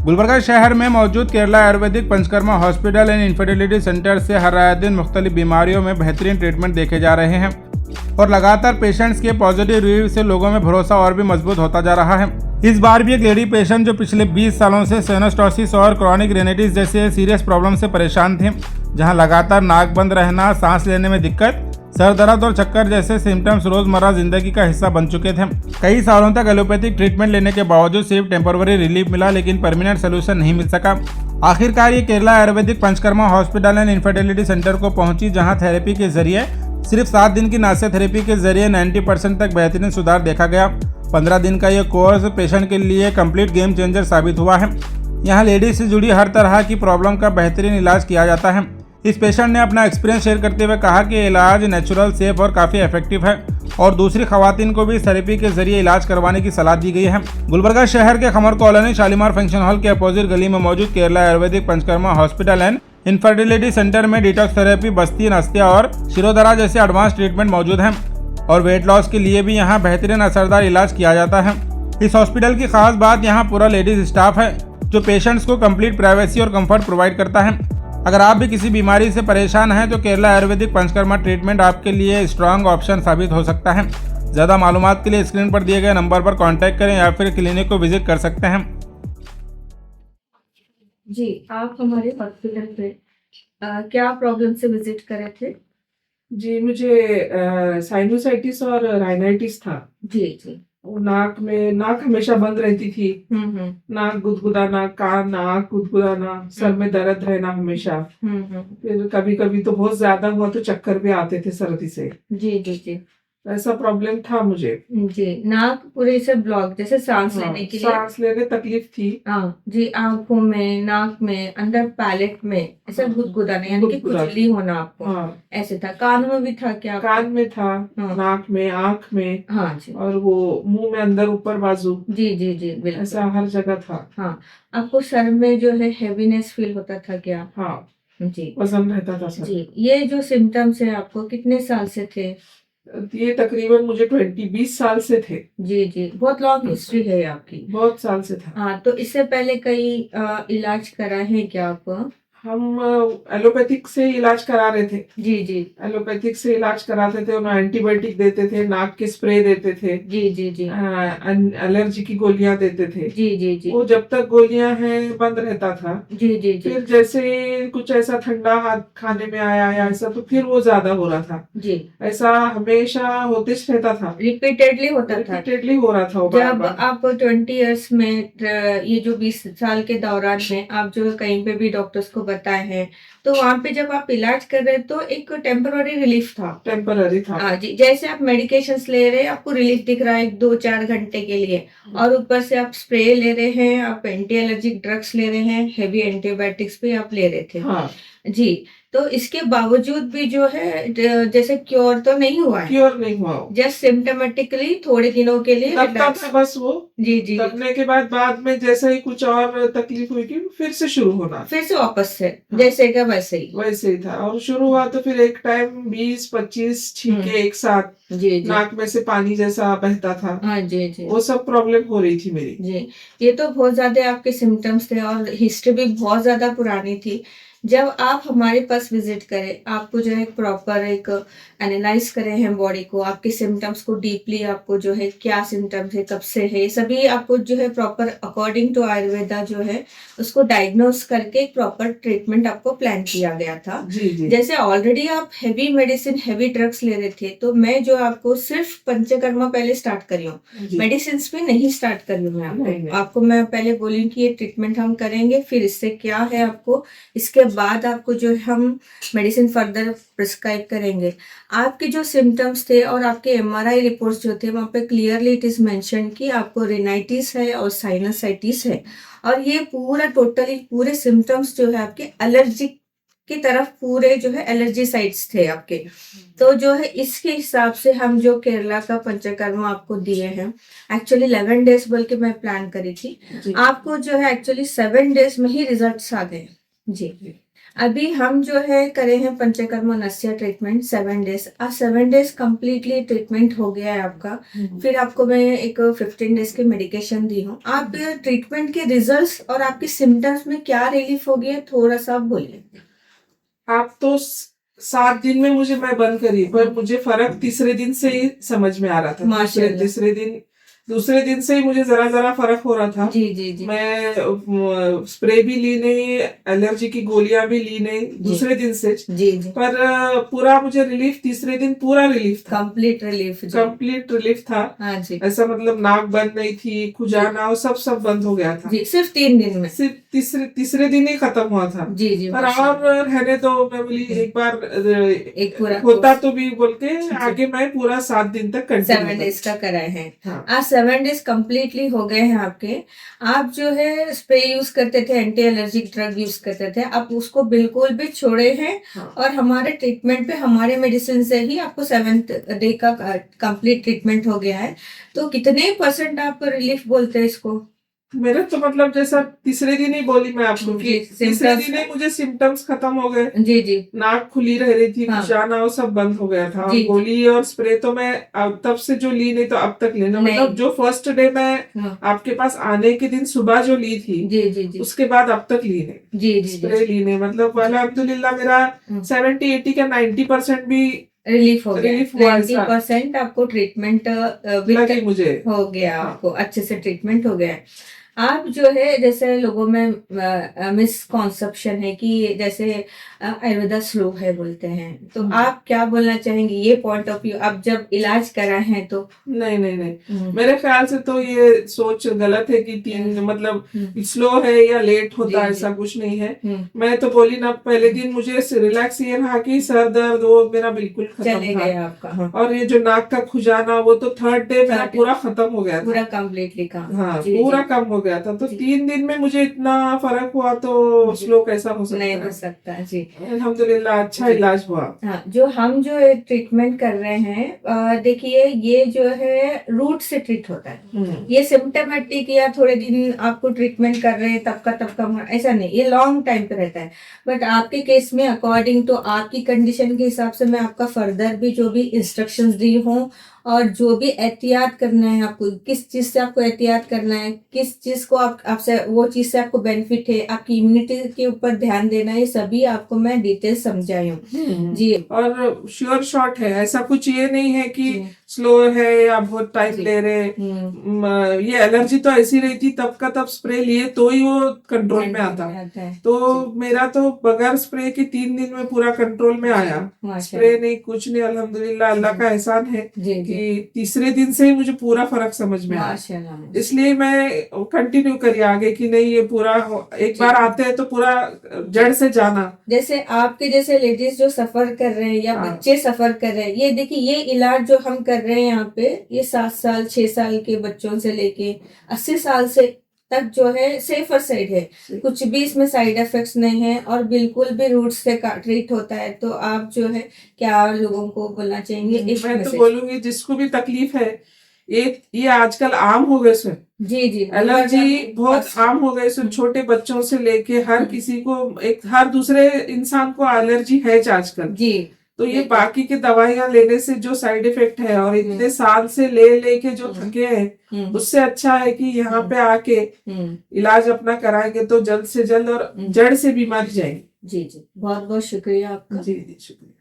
गुलबर्गा शहर में मौजूद Kerala Ayurvedic panchakarma hospital and infertility centre से हर आए दिन मुख्तलिफ बीमारियों में बेहतरीन ट्रीटमेंट देखे जा रहे हैं और लगातार पेशेंट्स के पॉजिटिव रिव्यू से लोगों में भरोसा और भी मजबूत होता जा रहा है। इस बार भी एक लेडी पेशेंट जो पिछले 20 सालों से सेनोस्टोसिस और क्रॉनिक रेनिटिस जैसे सीरियस प्रॉब्लम से परेशान थे, जहां लगातार नाक बंद रहना, सांस लेने में दिक्कत, सर दर्द और चक्कर जैसे सिम्टम्स रोजमर्रा जिंदगी का हिस्सा बन चुके थे। कई सालों तक एलोपैथिक ट्रीटमेंट लेने के बावजूद सिर्फ टेम्पररी रिलीफ मिला, लेकिन परमानेंट सोल्यूशन नहीं मिल सका। आखिरकार ये Kerala Ayurvedic panchakarma hospital and infertility centre को पहुंची, जहां थेरेपी के जरिए सिर्फ 7 दिन की नास्य थेरेपी के जरिए 90% तक बेहतरीन सुधार देखा गया। 15 दिन का ये कोर्स पेशेंट के लिए कंप्लीट गेम चेंजर साबित हुआ है। यहाँ लेडीज से जुड़ी हर तरह की प्रॉब्लम का बेहतरीन इलाज किया जाता है। इस पेशेंट ने अपना एक्सपीरियंस शेयर करते हुए कहा कि इलाज नेचुरल, सेफ और काफ़ी इफेक्टिव है और दूसरी खवातीन को भी इस थेरेपी के जरिए इलाज करवाने की सलाह दी गई है। गुलबर्गा शहर के Qamar colony Shalimar function hall के अपोजिट गली में मौजूद Kerala Ayurvedic panchakarma hospital and infertility centre में डिटॉक्स थेरेपी, बस्ती, नस्तिया और शिरोधरा जैसे एडवांस ट्रीटमेंट मौजूद हैं और वेट लॉस के लिए भी यहाँ बेहतरीन असरदार इलाज किया जाता है। इस हॉस्पिटल की खास बात यहाँ पूरा लेडीज स्टाफ है जो पेशेंट्स को कंप्लीट प्राइवेसी और कंफर्ट प्रोवाइड करता है। अगर आप भी किसी बीमारी से परेशान हैं तो केरला आयुर्वेदिक पंचकर्मा ट्रीटमेंट आपके लिए स्ट्रांग ऑप्शन साबित हो सकता है। ज़्यादा मालूमात के लिए स्क्रीन पर दिए गए नंबर पर कांटेक्ट करें या फिर क्लिनिक को विजिट कर सकते हैं। जी, आप हमारे हॉस्पिटल पे क्या प्रॉब्लम से विजिट करे थे? जी, मुझे साइनोसाइटिस और राइनाइटिस था। जी जी। वो नाक हमेशा बंद रहती थी। नाक गुदगुदाना, नाक गुदगुदाना, सर में दर्द रहना हमेशा। फिर कभी कभी तो बहुत ज्यादा हुआ तो चक्कर भी आते थे सर्दी से। जी जी जी। ऐसा प्रॉब्लम था मुझे। जी, नाक पूरे से ब्लॉक, जैसे सांस लेने के लिए सांस लेने तकलीफ थी। हाँ जी, आंखों में, नाक में, अंदर पैलेट में ऐसा गुदगुदाना, यानी कि खुजली होना आपको। हाँ, ऐसे था। कान में भी था क्या? कान में था, हाँ। नाक में, आंख में, हाँ जी। और वो मुंह में अंदर ऊपर बाजू। जी जी जी, बिल्कुल। ऐसा हर जगह था। हाँ, आपको सर में जो है हेवीनेस फील होता था क्या? हाँ, जी वजन रहता था सर। जी। ये जो सिम्टम्स है आपको कितने साल से थे? ये तकरीबन मुझे 20 साल से थे। जी जी, बहुत लॉन्ग हिस्ट्री है आपकी। बहुत साल से था। हाँ, तो इससे पहले कई इलाज करा है क्या आप? हम एलोपैथिक से इलाज करा रहे थे। जी जी। एलोपैथिक से इलाज कराते थे, उन्हें एंटीबायोटिक देते थे, नाक के स्प्रे देते थे। जी जी जी। एलर्जी की गोलियां देते थे। जी जी जी। वो जब तक गोलियां हैं बंद रहता था। जी जी जी। फिर जैसे कुछ ऐसा ठंडा हाथ खाने में आया या ऐसा, तो फिर वो ज्यादा हो रहा था। जी, ऐसा हमेशा होते रहता था। रिपीटेडली होता था। रिपीटेडली हो रहा था वो जब बार-बार। आप 20 इयर्स में ये जो 20 साल के दौरान में आप जो कहीं पे भी डॉक्टर्स को बताए हैं, तो वहां पे जब आप इलाज कर रहे तो एक टेम्पररी रिलीफ था। टेम्पररी था। हाँ जी, जैसे आप मेडिकेशंस ले रहे हैं, आपको रिलीफ दिख रहा है 2-4 घंटे के लिए, और ऊपर से आप स्प्रे ले रहे हैं, आप एंटी एलर्जिक ड्रग्स ले रहे हैं, हेवी एंटीबायोटिक्स भी आप ले रहे थे। हाँ, जी, तो इसके बावजूद भी जो है जैसे क्योर तो नहीं हुआ है, क्योर नहीं हुआ वो। जस्ट सिम्टोमेटिकली थोड़े दिनों के लिए दबता relax। था बस वो। जी जी। दबने के बाद में जैसे ही कुछ और तकलीफ हुई कि फिर से शुरू होना। फिर से वापस से हाँ। जैसे का वैसे ही। वैसे ही था, और शुरू हुआ तो फिर एक टाइम 20-25 छींके एक साथ, जी जी। नाक में से पानी जैसा बहता था। हाँ जी जी। वो सब प्रॉब्लम हो रही थी मेरी। जी, ये तो बहुत ज्यादा आपके सिम्टम्स थे और हिस्ट्री भी बहुत ज्यादा पुरानी थी। जब आप हमारे पास विजिट करें, आपको जो है प्रॉपर एक एनालाइज करें हैं बॉडी को, आपके सिम्टम्स को डीपली, आपको जो है क्या सिम्टम्स है, कब से है, सभी आपको जो है प्रॉपर अकॉर्डिंग टू आयुर्वेदा जो है उसको डायग्नोस करके एक प्रॉपर ट्रीटमेंट आपको प्लान किया गया था। जी जी। जैसे ऑलरेडी आप हेवी मेडिसिन, हेवी ड्रग्स ले रहे थे, तो मैं जो आपको सिर्फ पंचकर्मा पहले स्टार्ट करी हूँ, जी। मेडिसिन पे नहीं स्टार्ट करी हूँ मैं नहीं। आपको मैं पहले बोली कि ये ट्रीटमेंट हम करेंगे, फिर इससे क्या है आपको, इसके बाद आपको जो है हम मेडिसिन फर्दर प्रिस्क्राइब करेंगे। आपके जो सिम्टम्स थे और आपके एमआरआई रिपोर्ट्स जो थे, वहाँ पे क्लियरली इट इज मेंशन कि आपको रेनाइटिस है और साइनसाइटिस है, और ये पूरा टोटली पूरे सिम्टम्स जो है आपके एलर्जिक की तरफ, पूरे जो है एलर्जी साइट्स थे आपके। तो जो है इसके हिसाब से हम जो केरला का पंचकर्मा आपको दिए हैं, एक्चुअली 11 डेज बल्कि मैं प्लान करी थी, जी। आपको जो है एक्चुअली 7 डेज में ही रिजल्ट्स आ गए। जी, अभी हम जो है करे हैं पंचकर्मा नस्या ट्रीटमेंट 7 डेज। आज 7 डेज कम्प्लीटली ट्रीटमेंट हो गया है आपका। फिर आपको मैं एक 15 डेज की मेडिकेशन दी हूँ। आप ट्रीटमेंट के रिजल्ट्स और आपके सिम्टम्स में क्या रिलीफ हो गया, थोड़ा सा आप बोलिए। आप तो 7 दिन में मैं बंद करी, पर मुझे फर्क तीसरे दिन से ही समझ में आ रहा था। माशाल्लाह। दूसरे दिन से ही मुझे जरा जरा फर्क हो रहा था। जी जी जी। मैं स्प्रे भी ली नहीं, एलर्जी की गोलियां भी ली नहीं दूसरे दिन से। जी जी। पर पूरा मुझे रिलीफ तीसरे दिन पूरा रिलीफ था। कंप्लीट रिलीफ था। हाँ जी। ऐसा मतलब नाक बंद नहीं थी, खुजाना सब बंद हो गया था जी। सिर्फ 3 दिन में, सिर्फ तीसरे दिन ही खत्म हुआ था। जी जी। पर और रहने तो मैं बोली एक बार एक पूरा होता तो भी बोल के आगे मैं पूरा 7 दिन तक 7 डेज का कराए हैं। हाँ। आज 7 डेज कम्प्लीटली हो गए हैं आपके। आप जो है स्प्रे यूज करते थे, एंटी एलर्जिक ड्रग यूज करते थे, आप उसको बिल्कुल भी छोड़े हैं। हाँ। और हमारे ट्रीटमेंट पे हमारे मेडिसिन से ही आपको 7th डे का कंप्लीट ट्रीटमेंट हो गया है। तो कितने % आप रिलीफ बोलते हैं इसको? मेरे तो मतलब जैसा तीसरे दिन ही बोली मैं आपको कि तीसरे दिन ही मुझे सिम्टम्स खत्म हो गए। जी जी। नाक खुली रह रही थी, हाँ। खुजाना वो सब बंद हो गया था। जी। गोली और स्प्रे तो मैं अब तब से जो ली नहीं तो अब तक लेना, मतलब जो फर्स्ट डे मैं आपके पास आने के दिन सुबह जो ली थी, जी जी जी, उसके बाद अब तक ली नहीं। जी जी। स्प्रे ली नहीं, मतलब अल्हम्दुलिल्लाह मेरा 70-80 का 90% भी रिलीफ हो गया। रिलीफ हुआ। 90% आपको ट्रीटमेंट लगी मुझे हो गया। आपको अच्छे से ट्रीटमेंट हो गया। आप जो है जैसे लोगों में मिसकॉन्सेप्शन है कि जैसे आयुर्वेदा स्लो है बोलते हैं, तो आप क्या बोलना चाहेंगे ये पॉइंट ऑफ व्यू, आप जब इलाज कराए हैं तो? नहीं, मेरे ख्याल से तो ये सोच गलत है कि 3 मतलब स्लो है या लेट होता है, ऐसा कुछ नहीं है। मैं तो बोली ना, पहले दिन मुझे रिलैक्स ये रहा कि सर दर्द वो मेरा बिल्कुल खत्म था आपका। हाँ। और ये जो नाक का खुजाना वो तो 3rd डे मेरा पूरा खत्म हो गया था, पूरा कम्प्लीटली काम। हाँ पूरा कम हो गया था। तो 3 दिन में मुझे इतना फर्क हुआ तो स्लो कैसा हो सकता है? नहीं हो सकता जी। अल्हम्दुलिल्लाह अच्छा इलाज हुआ। हाँ, जो हम जो ट्रीटमेंट कर रहे हैं, देखिए ये जो है रूट से ट्रीट होता है। ये सिम्टमेटिक या थोड़े दिन आपको ट्रीटमेंट कर रहे हैं तब का ऐसा नहीं, ये लॉन्ग टाइम पे रहता है। बट आपके केस में अकॉर्डिंग तो आपकी कंडीशन के हिसाब से मैं आपका फर्दर भी जो भी इंस्ट्रक्शंस दी हूँ और जो भी एहतियात करना है आपको, किस चीज से आपको एहतियात करना है, किस चीज को आपसे वो चीज से आपको बेनिफिट है, आपकी इम्यूनिटी के ऊपर ध्यान देना है, ये सभी आपको मैं डिटेल समझाई हूँ जी। और श्योर शॉट है, ऐसा कुछ ये नहीं है कि स्लो है या बहुत टाइम ले रहे। ये एलर्जी तो ऐसी रही थी तब का तब स्प्रे लिए तो ही वो कंट्रोल में आता है। तो मेरा तो बगैर स्प्रे के 3 दिन में पूरा कंट्रोल में आया। स्प्रे नहीं कुछ नहीं, अल्हम्दुलिल्लाह अल्लाह का एहसान है कि तीसरे दिन से ही मुझे पूरा फर्क समझ में आया। इसलिए मैं कंटिन्यू करी आगे कि नहीं ये पूरा एक बार आते हैं तो पूरा जड़ से जाना। जैसे आपके जैसे लेडीज जो सफर कर रहे हैं या बच्चे सफर कर रहे हैं, ये देखिए ये इलाज जो हम कर रहे हैं यहाँ पे, ये 7 साल 6 साल के बच्चों से लेके 80 साल से तक जो है सेफर साइड है, कुछ भी इसमें साइड इफेक्ट्स नहीं है और बिल्कुल भी रूट से ट्रीट होता है। तो आप जो है क्या लोगों को बोलना चाहेंगे? मैं तो बोलूंगी जिसको भी तकलीफ है, ये आजकल आम हो गए सर। जी जी, एलर्जी बहुत आम हो गए सर, छोटे बच्चों से लेके हर किसी को, हर दूसरे इंसान को एलर्जी है आजकल जी। तो ये बाकी के दवाइयां लेने से जो साइड इफेक्ट है और इतने साल से लेके जो थके हैं, उससे अच्छा है कि यहाँ पे आके इलाज अपना कराएंगे तो जल्द से जल्द और जड़ से बीमारी जाएगी। जी जी, बहुत बहुत शुक्रिया आपका। जी जी शुक्रिया।